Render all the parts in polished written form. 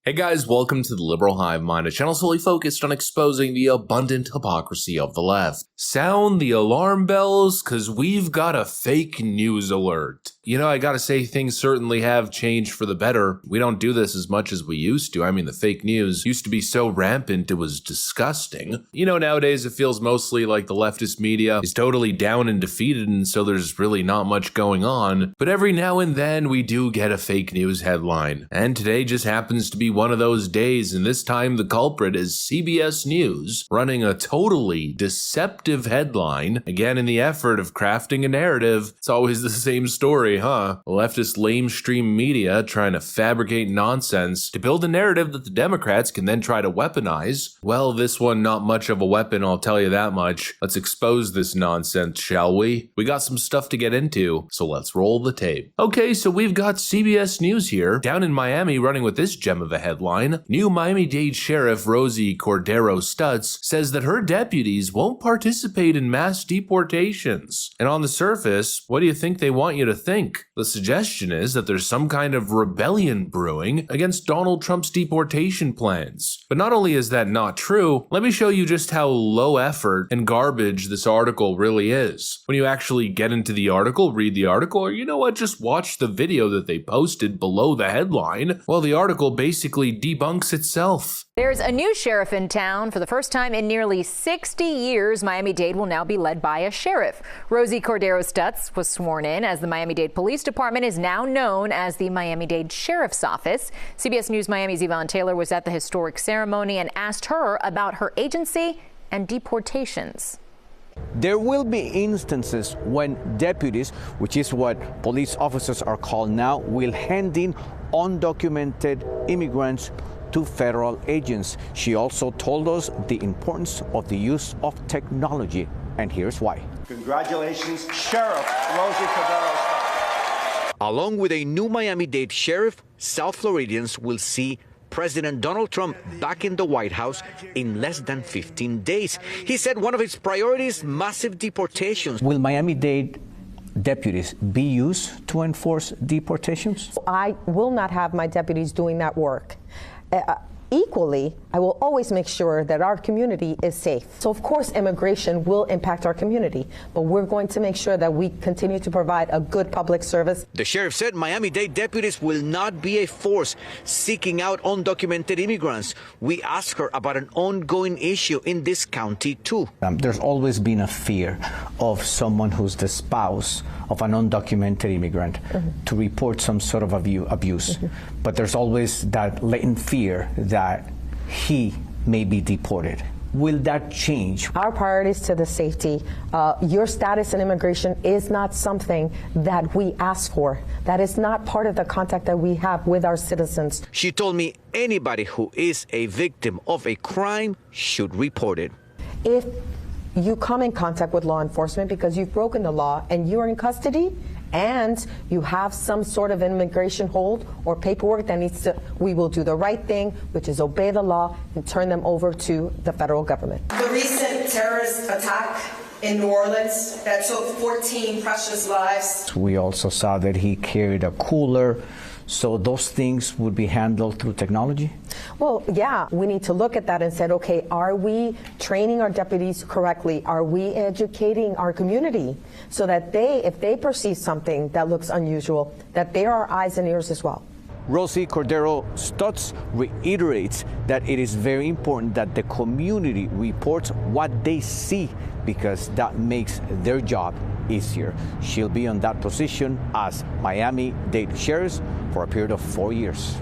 Hey guys, welcome to the Liberal Hive Mind, a channel solely focused on exposing the abundant hypocrisy of the left. Sound the alarm bells, cause we've got a fake news alert. You know, I gotta say things certainly have changed for the better. We don't do this as much as we used to. I mean, the fake news used to be so rampant it was disgusting. You know, nowadays it feels mostly like the leftist media is totally down and defeated, and so there's really not much going on. But every now and then we do get a fake news headline. And today just happens to be one of those days, and this time the culprit is CBS News running a totally deceptive headline, again in the effort of crafting a narrative. It's always the same story, huh? Leftist lamestream media trying to fabricate nonsense to build a narrative that the Democrats can then try to weaponize. Well, this one not much of a weapon, I'll tell you that much. Let's expose this nonsense, shall we? We got some stuff to get into, so let's roll the tape. Okay, so we've got CBS News here, down in Miami, running with this gem of a headline. New Miami-Dade Sheriff Rosie Cordero Stutz says that her deputies won't participate in mass deportations. And on the surface, what do you think they want you to think? The suggestion is that there's some kind of rebellion brewing against Donald Trump's deportation plans. But not only is that not true, let me show you just how low effort and garbage this article really is. When you actually get into the article, read the article, or you know what, just watch the video that they posted below the headline, well, the article basically debunks itself. There's a new sheriff in town. For the first time in nearly 60 years, Miami-Dade will now be led by a sheriff. Rosie Cordero Stutz was sworn in as the Miami-Dade Police Department is now known as the Miami-Dade Sheriff's Office. CBS News Miami's Yvonne Taylor was at the historic ceremony and asked her about her agency and deportations. There will be instances when deputies, which is what police officers are called now, will hand in undocumented immigrants to federal agents. She also told us the importance of the use of technology, and here's why. Congratulations, Sheriff Rosie Cordero Stutz. Along with a new Miami-Dade sheriff, South Floridians will see President Donald Trump back in the White House in less than 15 days. He said one of his priorities, massive deportations. Will Miami-Dade deputies be used to enforce deportations? I will not have my deputies doing that work. Equally, I will always make sure that our community is safe. So of course immigration will impact our community, but we're going to make sure that we continue to provide a good public service. The sheriff said Miami-Dade deputies will not be a force seeking out undocumented immigrants. We asked her about an ongoing issue in this county too. There's always been a fear of someone who's the spouse of an undocumented immigrant to report some sort of abuse. But there's always that latent fear that he may be deported. Will that change? Our priorities to the safety, your status in immigration is not something that we ask for. That is not part of the contact that we have with our citizens. She told me anybody who is a victim of a crime should report it. If you come in contact with law enforcement because you've broken the law and you're in custody and you have some sort of immigration hold or paperwork that needs to, we will do the right thing, which is obey the law and turn them over to the federal government. The recent terrorist attack in New Orleans that took 14 precious lives. We also saw that he carried a cooler. So those things would be handled through technology? Well, yeah, we need to look at that and say, okay, are we training our deputies correctly? Are we educating our community so that if they perceive something that looks unusual, that they are eyes and ears as well? Rosie Cordero Stutz reiterates that it is very important that the community reports what they see because that makes their job easier. She'll be on that position as Miami-Dade Sheriff for a period of 4 years.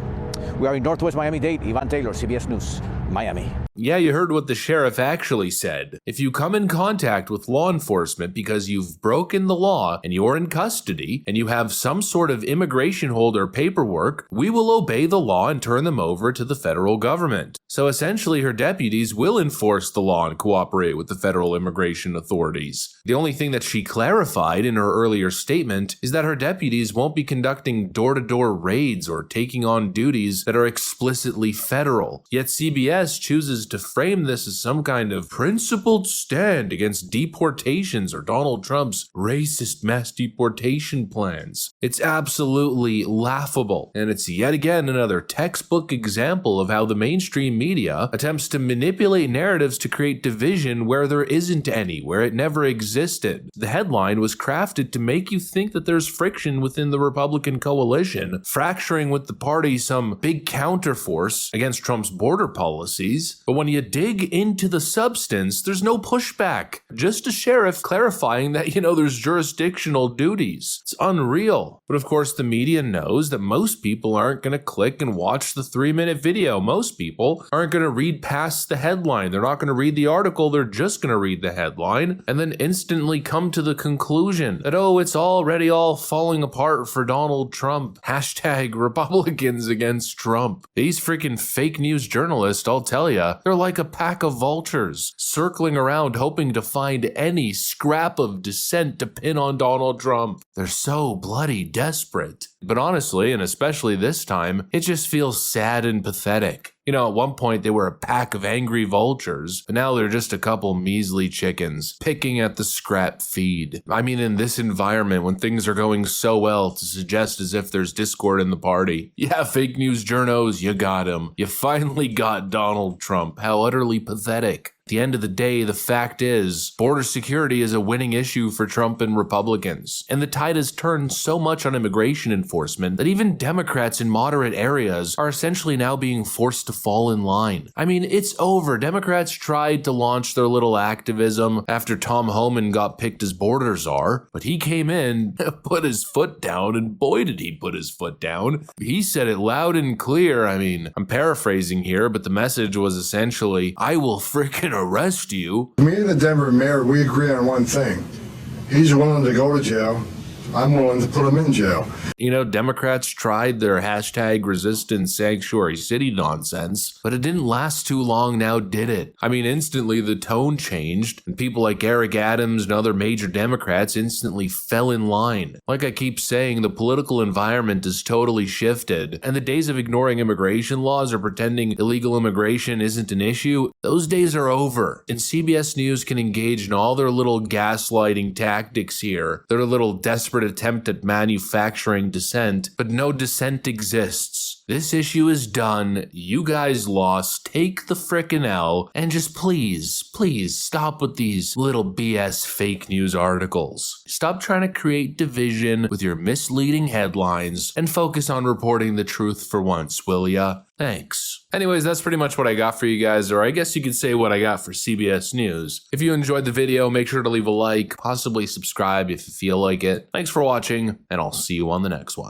We are in Northwest Miami-Dade. Yvonne Taylor, CBS News, Miami. Yeah, you heard what the sheriff actually said. If you come in contact with law enforcement because you've broken the law and you're in custody and you have some sort of immigration hold or paperwork, we will obey the law and turn them over to the federal government. So essentially, her deputies will enforce the law and cooperate with the federal immigration authorities. The only thing that she clarified in her earlier statement is that her deputies won't be conducting door-to-door raids or taking on duties that are explicitly federal. Yet CBS chooses is to frame this as some kind of principled stand against deportations or Donald Trump's racist mass deportation plans. It's absolutely laughable, and it's yet again another textbook example of how the mainstream media attempts to manipulate narratives to create division where there isn't any, where it never existed. The headline was crafted to make you think that there's friction within the Republican coalition, fracturing with the party some big counterforce against Trump's border policies. But when you dig into the substance, there's no pushback. Just a sheriff clarifying that, there's jurisdictional duties. It's unreal. But of course, the media knows that most people aren't going to click and watch the 3-minute video. Most people aren't going to read past the headline. They're not going to read the article. They're just going to read the headline and then instantly come to the conclusion that, it's already all falling apart for Donald Trump. Hashtag Republicans against Trump. These freaking fake news journalists, I'll tell ya, they're like a pack of vultures circling around hoping to find any scrap of dissent to pin on Donald Trump. They're so bloody desperate. But honestly, and especially this time, it just feels sad and pathetic. At one point they were a pack of angry vultures, but now they're just a couple measly chickens picking at the scrap feed. I mean, in this environment, when things are going so well, to suggest as if there's discord in the party. Yeah, fake news journos, you got him. You finally got Donald Trump. How utterly pathetic. At the end of the day, the fact is, border security is a winning issue for Trump and Republicans. And the tide has turned so much on immigration enforcement that even Democrats in moderate areas are essentially now being forced to fall in line. I mean, it's over. Democrats tried to launch their little activism after Tom Homan got picked as border czar, but he came in, put his foot down, and boy did he put his foot down. He said it loud and clear. I mean, I'm paraphrasing here, but the message was essentially, I will frickin' arrest you. Me and the Denver mayor, we agree on one thing. He's willing to go to jail. I'm willing to put him in jail. Democrats tried their hashtag resistance sanctuary city nonsense, but it didn't last too long now, did it? I mean, instantly the tone changed, and people like Eric Adams and other major Democrats instantly fell in line. Like I keep saying, the political environment has totally shifted, and the days of ignoring immigration laws or pretending illegal immigration isn't an issue, those days are over. And CBS News can engage in all their little gaslighting tactics here, their little desperate attempt at manufacturing dissent, but no dissent exists. This issue is done. You guys lost. Take the frickin' L, and just please stop with these little BS fake news articles. Stop trying to create division with your misleading headlines and focus on reporting the truth for once, will ya? Thanks. Anyways, that's pretty much what I got for you guys, or I guess you could say what I got for CBS News. If you enjoyed the video, make sure to leave a like, possibly subscribe if you feel like it. Thanks for watching, and I'll see you on the next one.